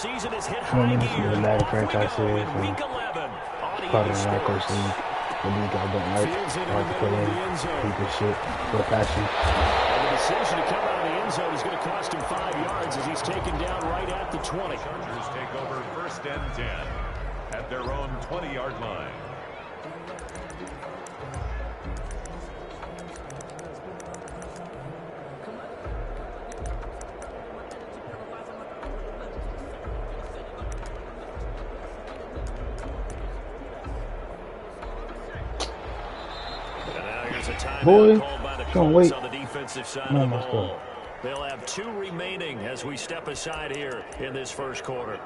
season has hit I high mean, this is the gear. Madden franchise series. Week 11. Part of the Narcos League. The league I don't like. I like to play in. Hate this shit with a passion. And the decision to come out of the end zone is going to cost him 5 yards as he's taken down right at the 20. Chargers take over 1st and 10 at their own 20-yard line. Boy, don't wait. On the defensive side of the ball. They'll have 2 remaining as we step aside here in this first quarter.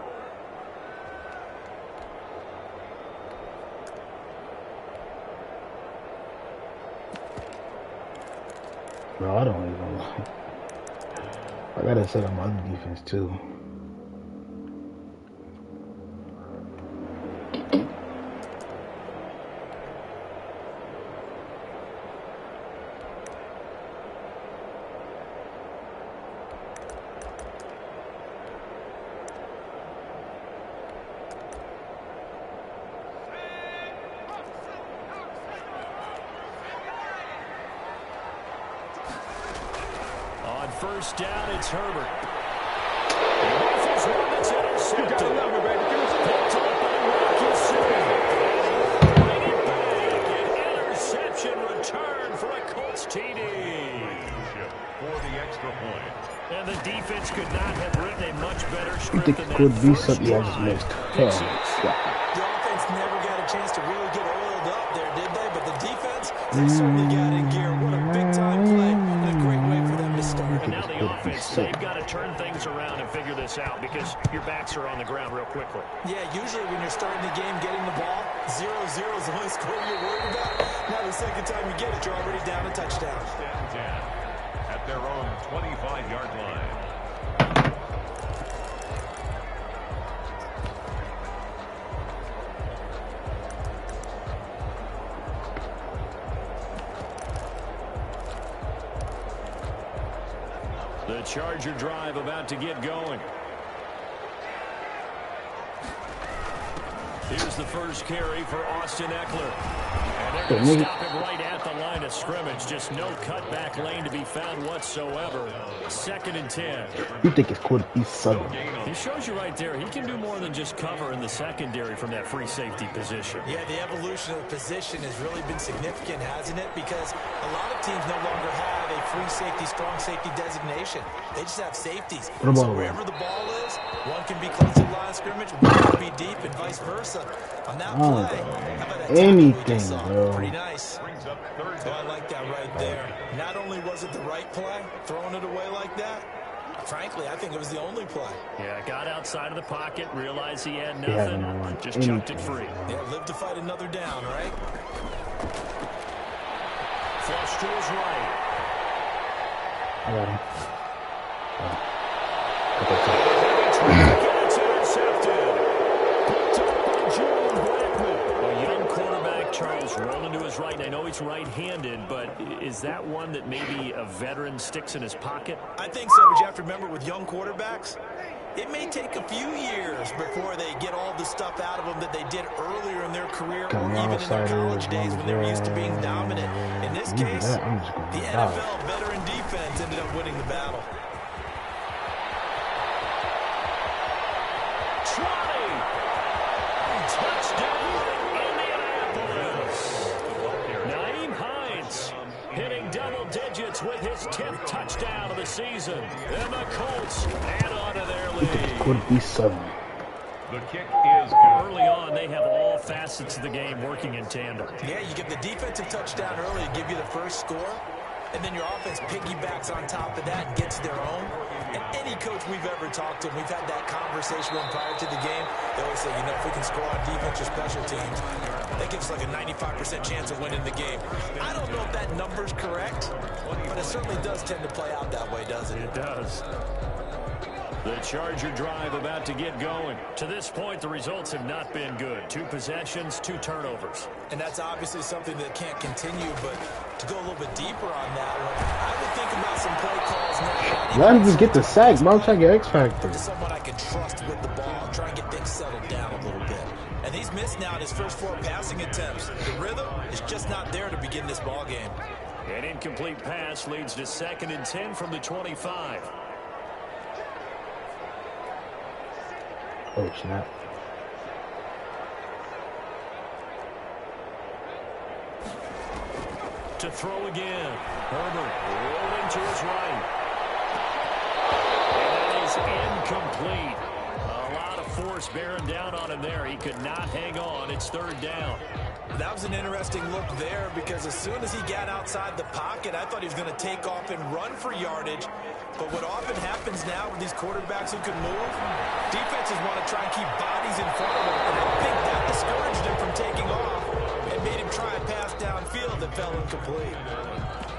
Bro, I don't even. I gotta set up my other defense too. First down, it's Herbert. This is one that's intercepted. You gotta love it, baby. Picked up by Watkinson. Right it back. An interception return for a Colts TD. For the extra point. And the defense could not have written a much better You script think than it could that be first something I drive. just missed? Pick Oh, six. God. The offense never got a chance to really get oiled up there, did they? But the defense, they certainly got in gear. What a big-time play and a great way for them to start. And now the offense, they've got to turn things around and figure this out because your backs are on the ground real quickly. Yeah, usually when you're starting the game, getting the ball, 0-0 is the only score you're worried about. Now the second time you get it, you're already down a touchdown. 10 at their own 25-yard line. The Charger drive about to get going. Here's the first carry for Austin Eckler. And they're going to stop him right at the line of scrimmage. Just no cutback lane to be found whatsoever. 2nd and 10. You think it could be something? He shows you right there. He can do more than just cover in the secondary from that free safety position. Yeah, the evolution of the position has really been significant, hasn't it? Because a lot of teams no longer have a free safety, strong safety designation. They just have safeties. So wherever the ball is, one can be close to the line of scrimmage, one can be deep, and vice versa. On that play, how about that anything, bro. Pretty nice. So I like that right there. Not only was it the right play, throwing it away like that, frankly, I think it was the only play. Yeah, got outside of the pocket, realized he had nothing, just chucked it free. Yeah, live to fight another down, right? Flush to his right. I got him. It's intercepted. Picked up by Julian Blackman. A young quarterback, Charles, rolling to his right. And I know he's right-handed, but is that one that maybe a veteran sticks in his pocket? I think so, but you have to remember with young quarterbacks, it may take a few years before they get all the stuff out of them that they did earlier in their career or even in their college days when they were used to being dominant. In this case, the NFL veteran defense ended up winning the battle. 20. Touchdown, Indianapolis. Naeem Hines hitting double digits with his 10th touchdown of the season. And the Colts add on to their lead. Could be something. The kick is good. Early on, they have all facets of the game working in tandem. Yeah, you get the defensive touchdown early to give you the first score, and then your offense piggybacks on top of that and gets their own. And any coach we've ever talked to, we've had that conversation with them prior to the game. They always say, you know, if we can score on defense or special teams, that gives us like a 95% chance of winning the game. I don't know if that number's correct, but it certainly does tend to play out that way, doesn't it? It does. The Charger drive about to get going. To this point, the results have not been good. 2 possessions, 2 turnovers. And that's obviously something that can't continue, but to go a little bit deeper on that one, I would think about some play calls now. Let him just get the sack, bro. Try to get X Factor. Someone I can trust with the ball, try and get things settled down a little bit. And he's missed now his first 4 passing attempts. The rhythm is just not there to begin this ball game. An incomplete pass leads to 2nd and 10 from the 25. Oh, snap. To throw again. Herbert rolling to his right. And that is incomplete. A lot of force bearing down on him there. He could not hang on. It's 3rd down. That was an interesting look there because as soon as he got outside the pocket, I thought he was going to take off and run for yardage. But what often happens now with these quarterbacks who can move, defenses want to try and keep bodies in front of them. And I think that discouraged him from taking off and made him try a pass downfield that fell incomplete.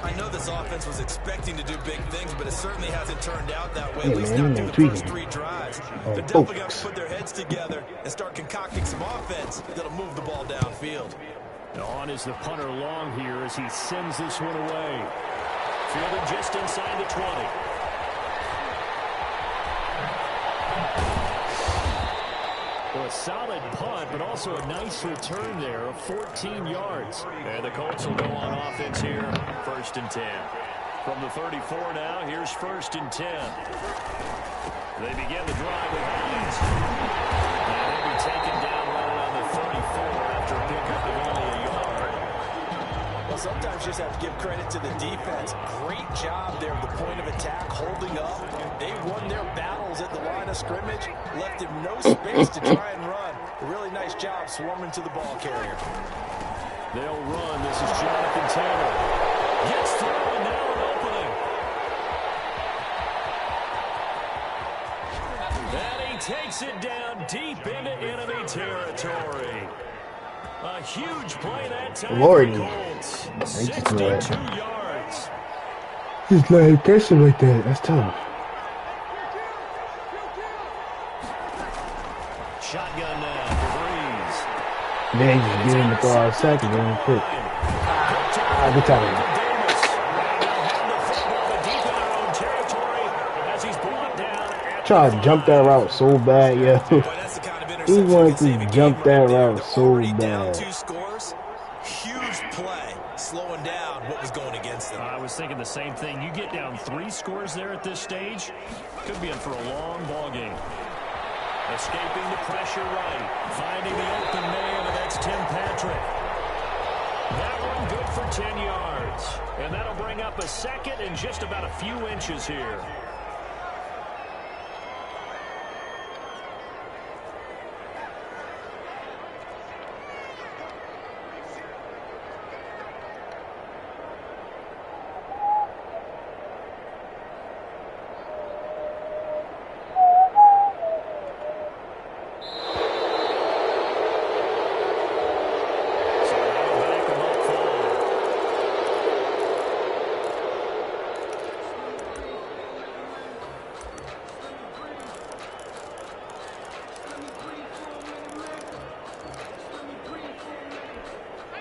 I know this offense was expecting to do big things, but it certainly hasn't turned out that way, at least not through the first 3 drives. They're definitely going to put their heads together and start concocting some offense that'll move the ball downfield. On is the punter long here as he sends this one away. Fielded just inside the 20. Well, a solid punt, but also a nice return there of 14 yards. And the Colts will go on offense here, 1st and 10. From the 34 now, here's 1st and 10. They begin the drive with Hines. And they'll be taken down right around the 34 after a pickup of only a yard. Well, sometimes you just have to give credit to the defense. Great job there at the point of attack, holding up. They won their battles at the line of scrimmage, left him no space to try and run. A really nice job swarming to the ball carrier. They'll run. This is Jonathan Taylor. Gets through and now an opening. And he takes it down deep into enemy territory. A huge play that time. Lord. Colts. 62 yards. Just let him catch him like that. That's tough. Shotgun now for Breeze. Then just get in the throw out second and quick. Good time. Try to jump that route so bad, yo. He wanted to jump that route so bad. 2 scores, huge play, slowing down what was going against them. I was thinking the same thing. You get down 3 scores there at this stage, could be in for a long ball game. Escaping the pressure right, finding the open man, and that's Tim Patrick. That one good for 10 yards. And that'll bring up a 2nd and just about a few inches here.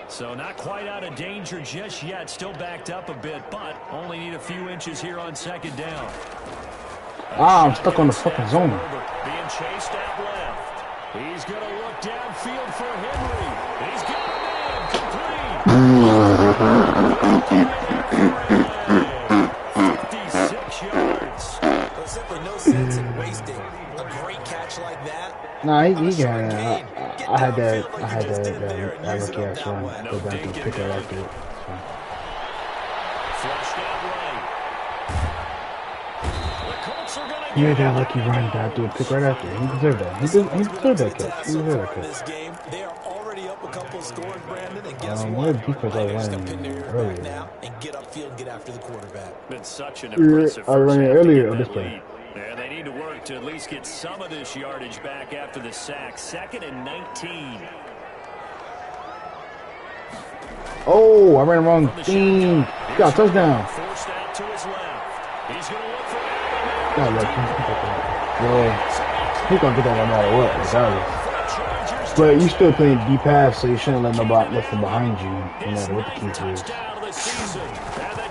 So not quite out of danger just yet. Still backed up a bit, but only need a few inches here on 2nd down. I'm stuck on the fucking zone. Being chased out left. He's going to look downfield for Henry. He's got a man complete. 56 yards. There's simply no sense in wasting a great catch like that. Nah, he got it. I had that rookie ass run. Go back and pick that after it. Flushed out right. The Colts are going to He had that lucky run back to pick right after. He deserved that. He deserved that catch. He deserved that catch. This game, they are already up a couple of scores, Brandon, and guess What what? defense I They just ran got pinned their earlier? back now and get upfield and get after the quarterback. Been such an impressive I ran it first half to earlier get on this that play. lead. And they need to work to at least get some of this yardage back after the sack. 2nd and 19. Oh, I ran the wrong thing. Got a touchdown. Forced out to his left. He's going to look for God, Well, he's gonna get that no matter what, regardless. But you still playing deep pass, so you shouldn't let nothing behind you, no matter what the case is.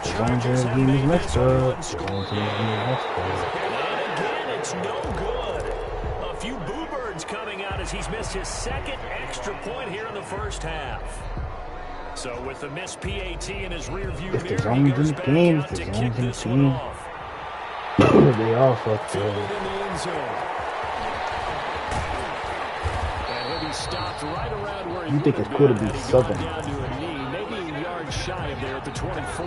The zone game is messed up. The zone game is messed up. And again, it's no good. A few boo birds coming out as he's missed his second extra point here in the first half. So with the missed PAT in his rearview mirror, the zones in the game. It's the zones in the team. They all fucked up. Stopped right around where You think it could have been Southern? down to a knee, maybe a yard shy of there at the 24.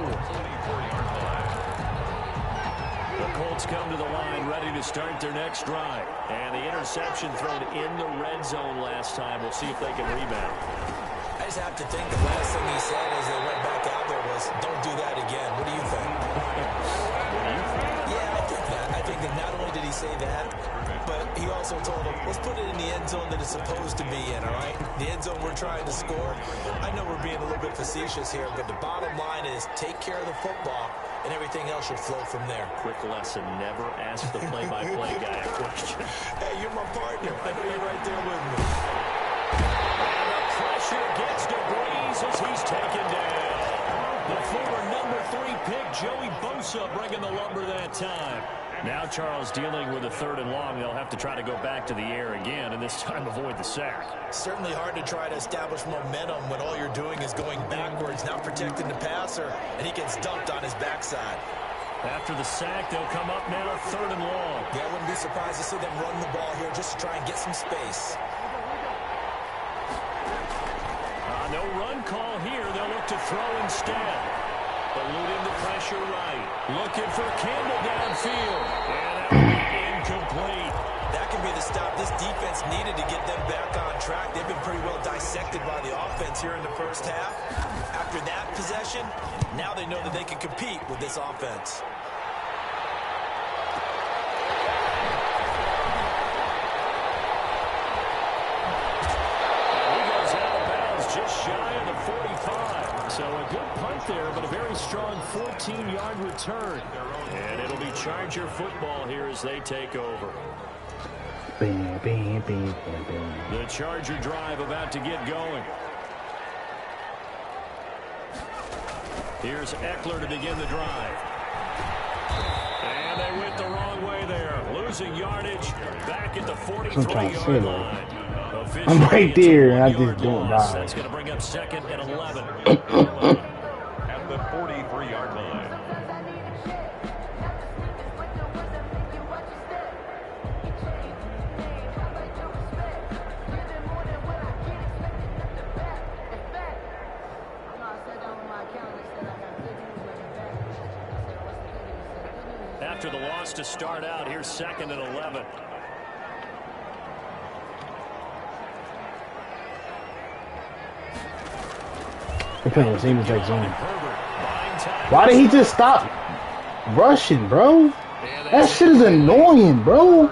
The Colts come to the line ready to start their next drive. And the interception thrown in the red zone last time. We'll see if they can rebound. I just have to think the last thing he said as they went back out there was, don't do that again. What do you think? Yeah, I think that. I think that not only did he say that, but he also told him, let's put it in the end zone that it's supposed to be in, all right? The end zone we're trying to score. I know we're being a little bit facetious here, but the bottom line is take care of the football, and everything else should flow from there. Quick lesson, never ask the play-by-play guy a question. Hey, you're my partner. I know you're right there with me. And the pressure gets to Breeze as he's taken down. The former number 3 pick, Joey Bosa, bringing the lumber that time. Now Charles dealing with a 3rd and long. They'll have to try to go back to the air again, and this time avoid the sack. Certainly hard to try to establish momentum when all you're doing is going backwards, not protecting the passer, and he gets dumped on his backside. After the sack, they'll come up now 3rd and long. Yeah, I wouldn't be surprised to see them run the ball here just to try and get some space. No run call here. They'll look to throw instead. Eluding the pressure right. Looking for Campbell downfield. And that will be incomplete. That could be the stop this defense needed to get them back on track. They've been pretty well dissected by the offense here in the first half. After that possession, now they know that they can compete with this offense. Just shy of the 45. So a good punt there, but a very strong 14-yard return. And it'll be Charger football here as they take over. The Charger drive about to get going. Here's Eckler to begin the drive. And they went the wrong way there. Losing yardage back at the 43-yard line. I'm right there, and I just don't die. That's going to bring up 2nd and 11. At the 43-yard line. After the loss to start out, here's 2nd and 11. They're playing the same exact zone. Why did he just stop rushing, bro? That shit is annoying, bro.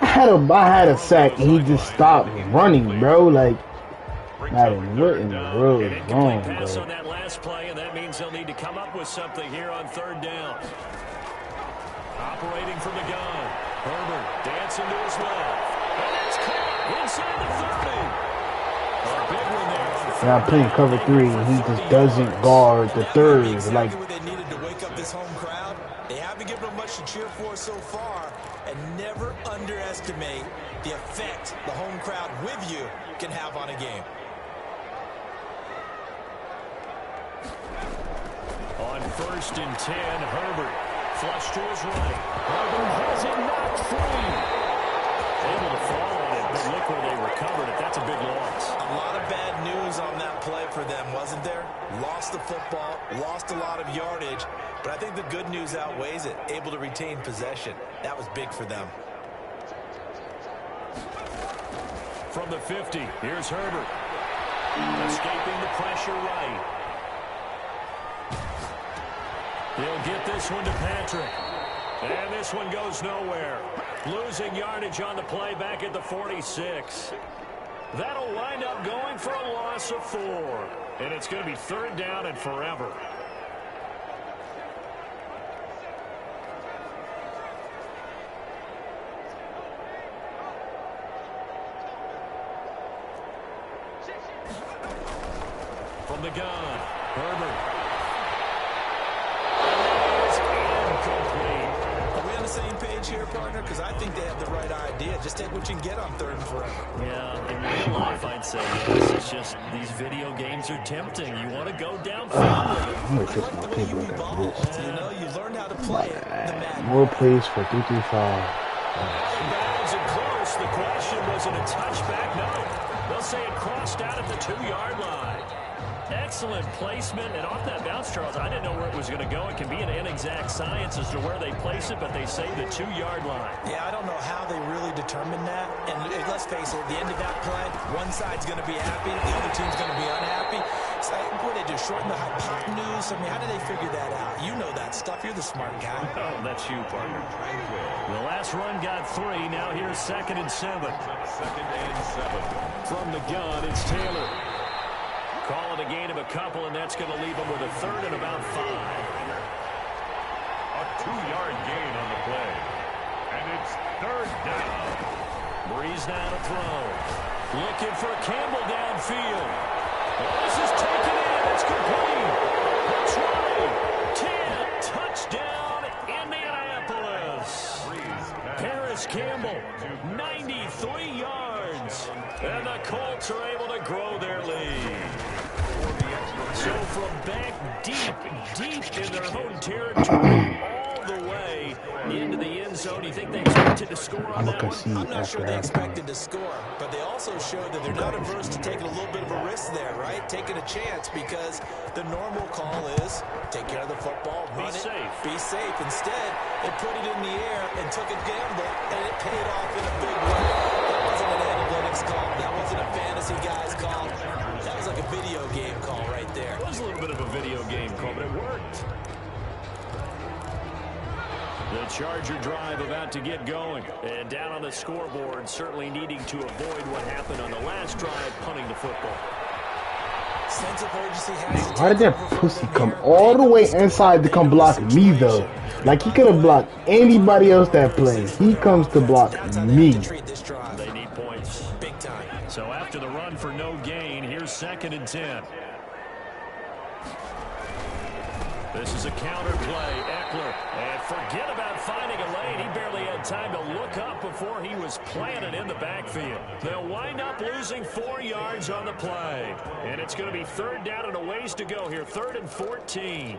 I had a sack and he just stopped running, bro. Like, Madden, what in the world is wrong, pass bro? on that last play, and that means they'll need to come up with something here on 3rd down. Operating from the gun. Herbert dancing to his left. And that's caught inside the 30. A big one there. And I'm playing cover 3 and he just doesn't guard the 3rd. Like, what they needed to wake up this home crowd. They haven't given them much to cheer for so far, and never underestimate the effect the home crowd with you can have on a game. On 1st and 10, Herbert flush to his right. Herbert has it knocked free. Able to fall on it, but look where they recovered it. That's a big loss. A lot of bad news on that play for them, wasn't there? Lost the football, lost a lot of yardage, but I think the good news outweighs it. Able to retain possession. That was big for them. From the 50, here's Herbert. Escaping the pressure right. He'll get this one to Patrick. And this one goes nowhere. Losing yardage on the play back at the 46. That'll wind up going for a loss of 4. And it's going to be 3rd down and forever. From the gun, Herbert. Incomplete. Are we on the same page here, partner? Because I think they have the right idea. Just take what you can get on 3rd and forever. Yeah, in real life, I'd say yes. It's just these video games are tempting. You want to go downfield with it. I'm gonna fix my table like this. You know, you learned how to play it. More plays for 335. Bounds and close. The question, was it a touchback? No. They'll say it crossed out at the 2-yard line. Excellent placement, and off that bounce, Charles, I didn't know where it was going to go. It can be an inexact science as to where they place it, but they say the 2-yard line. Yeah, I don't know how they really determined that. And let's face it, at the end of that play, one side's going to be happy, the other team's going to be unhappy. So what did they do, shorten the hypotenuse? I mean, how did they figure that out? You know that stuff. You're the smart guy. Oh, that's you, partner. The last run got 3. Now here's 2nd and 7. 2nd and 7. From the gun, it's Taylor. Call it a gain of a couple, and that's going to leave them with a 3rd and about 5. A 2-yard gain on the play. And it's 3rd down. Breeze now to throw. Looking for Campbell downfield. This is taken in. It's complete. That's right. 10. Touchdown, Indianapolis. Paris Campbell, 93 yards. And the Colts are able to grow their lead. So from back deep in their own territory, all the way into the end zone, you think they expected to score on that one? I'm not sure they expected to score, but they also showed that they're not averse to taking a little bit of a risk there, right? Taking a chance, because the normal call is take care of the football, run it, be safe. Instead, they put it in the air and took a gamble, and it paid off in a big way. That wasn't an analytics call. That wasn't a fantasy guy's call. That was like a video game call right there. It was a little bit of a video game call, but it worked. The Charger drive about to get going. And down on the scoreboard, certainly needing to avoid what happened on the last drive, punting the football. Sense of urgency has to Why did that pussy come all the way inside to come block me, though? Like, he could have blocked anybody else that played. He comes to block me. They need points. Big time. So after the run for no gain, here's 2nd and 10. This is a counter play. Eckler. And forget about finding a lane. He barely had time to look up before he was planted in the backfield. They'll wind up losing 4 yards on the play. And it's going to be 3rd down and a ways to go here. 3rd and 14.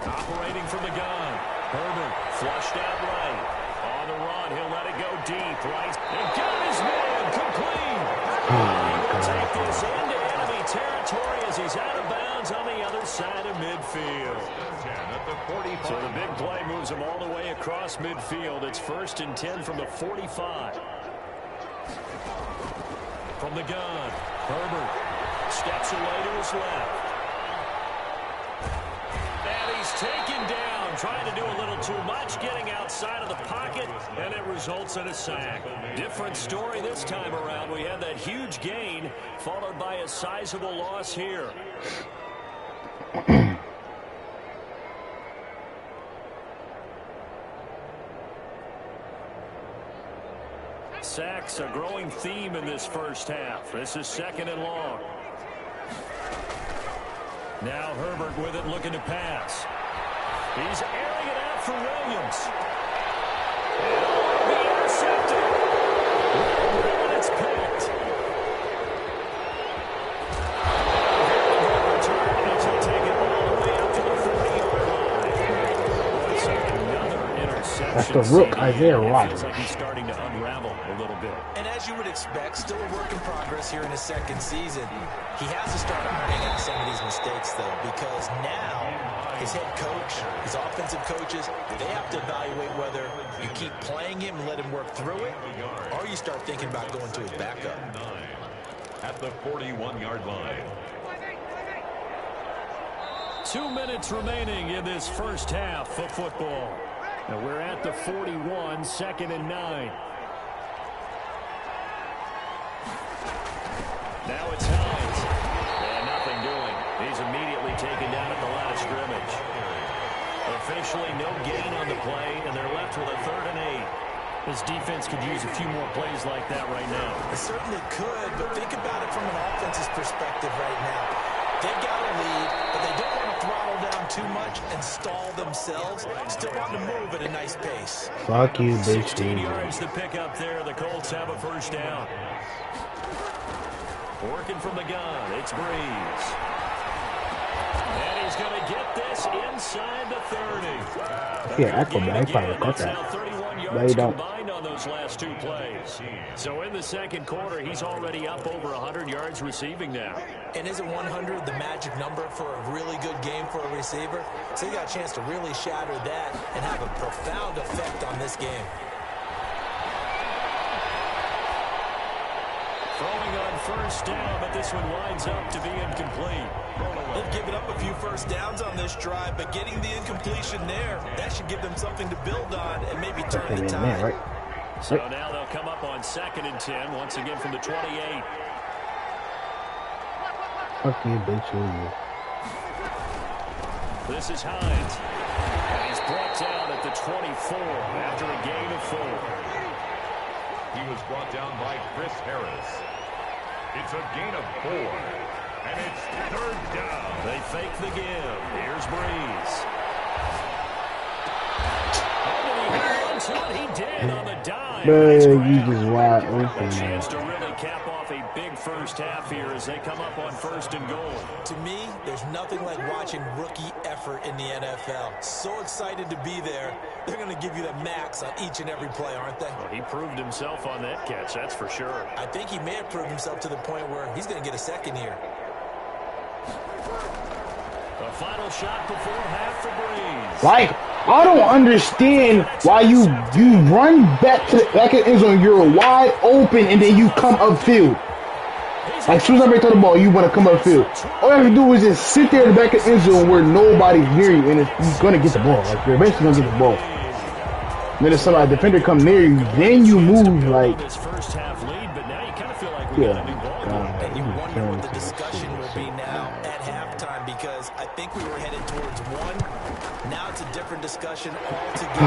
Operating from the gun. Herbert flushed out right. On the run, he'll let it go deep. Right. And got his man complete. He will take this into enemy territory as he's out of bounds on the other side of midfield. So the big play moves him all the way across midfield. It's 1st and 10 from the 45. From the gun, Herbert steps away to his left. He's taken down, trying to do a little too much, getting outside of the pocket, and it results in a sack. Different story this time around. We had that huge gain, followed by a sizable loss here. Sacks, a growing theme in this first half. This is 2nd and long. Now Herbert with it, looking to pass. He's airing it out for Williams. And it'll be intercepted. And it's picked. Return as he'll take it all the way up to the 40-yard line. It's another interception. That's the rook, Isaiah Rodgers. Feels like he's starting to unravel a little bit. And as you would expect, still a work in progress here in his 2nd season. He has to start ironing out some of these mistakes, though, because now his head coach, his offensive coaches, they have to evaluate whether you keep playing him and let him work through it, or you start thinking about going to his backup. At the 41-yard line. 2 minutes remaining in this first half of football. Now we're at the 41, 2nd and 9. Now it's Hines. And nothing doing. He's immediately taken down at the line of scrimmage. Officially no gain on the play, and they're left with a 3rd and 8. This defense could use a few more plays like that right now. It certainly could, but think about it from an offense's perspective right now. They've got a lead, but they don't want to throttle down too much and stall themselves. Still want to move at a nice pace. Fuck you, bitch. 16 yards to pick up there. The Colts have a 1st down. Working from the gun, it's Breeze. And he's going to get this inside the 30. Yeah, Aquaman, I probably caught that. 31 No, yards you don't. combined on those last 2 plays. So in the 2nd quarter, he's already up over 100 yards receiving now. And isn't 100 the magic number for a really good game for a receiver? So you got a chance to really shatter that and have a profound effect on this game. Throwing on 1st down, but this one winds up to be incomplete. They've given up a few 1st downs on this drive, but getting the incompletion there, that should give them something to build on and maybe turn the tide. Right. So now they'll come up on 2nd and 10, once again from the 28. Fuck you, bitch. This is Hines. And he's brought down at the 24 after a gain of 4. He was brought down by Chris Harris. It's a gain of 4. And it's 3rd down. They fake the give. Here's Breeze. He did on the dime. Man, you just wide open. A chance to really cap off a big 1st half here as they come up on 1st and goal. To me, there's nothing like watching rookie effort in the NFL. So excited to be there. They're going to give you the max on each and every play, aren't they? Well, he proved himself on that catch, that's for sure. I think he may have proved himself to the point where he's going to get a 2nd here. The final shot before half for Breeze. Like, I don't understand why you run back to the back of the end zone, you're wide open, and then you come upfield. Like, as soon as I break through the ball, you want to come upfield. All you have to do is just sit there in the back of the end zone where nobody's near you, and you're going to get the ball. Like, you're eventually going to get the ball. And then if somebody, defender come near you, then you move, like... This 1st half lead, but now you kind of feel like we got a new ball game. And you wonder what the discussion will be now at halftime, because I think we were headed towards one. Now it's a different discussion altogether.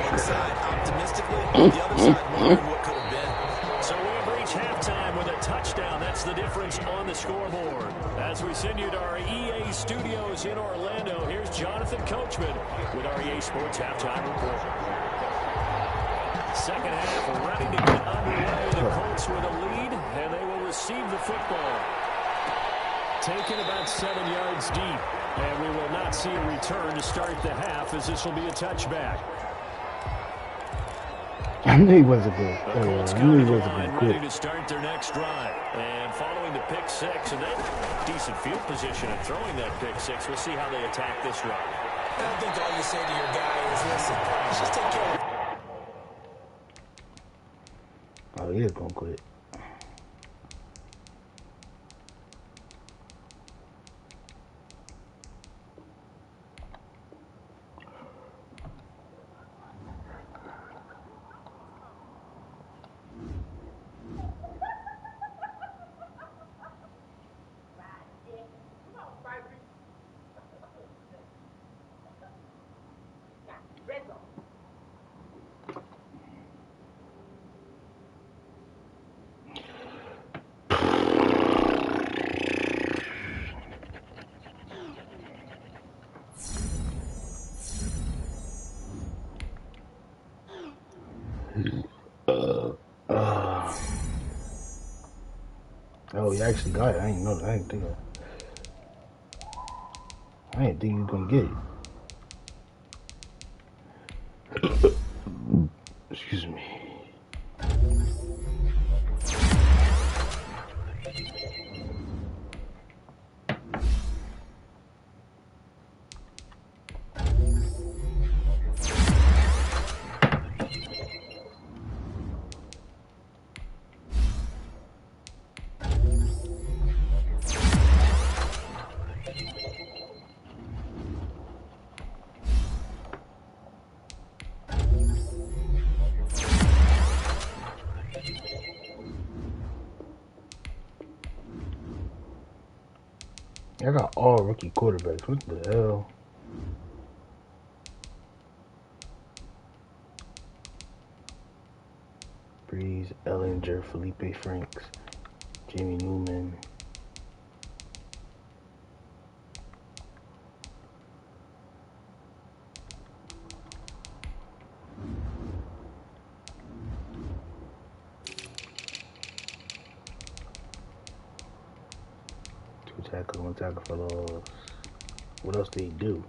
One side optimistically, the other side wondering what could have been. So we've reached halftime with a touchdown. That's the difference on the scoreboard. As we send you to our EA studios in Orlando, here's Jonathan Coachman with our EA Sports Halftime Report. 2nd half ready to get underway. The Colts with a lead, and they will receive the football. Taken about 7 yards deep, and we will not see a return to start the half, as this will be a touchback. I knew he wasn't good. The Colts I come knew to he the wasn't line, good. ready to start their next drive. And following the pick 6, and they decent field position and throwing that pick 6. We'll see how they attack this drive. I don't think all you say to your guy is, listen, let's just take care of it. Oh, he is going to quit. Oh, you actually got it. I didn't know that. I didn't think you was gonna get it. Excuse me. I got all rookie quarterbacks. What the hell? Breeze, Ellinger, Felipe Franks, Jamie Newman. Two tackles, one tackle for loss. What else did he do?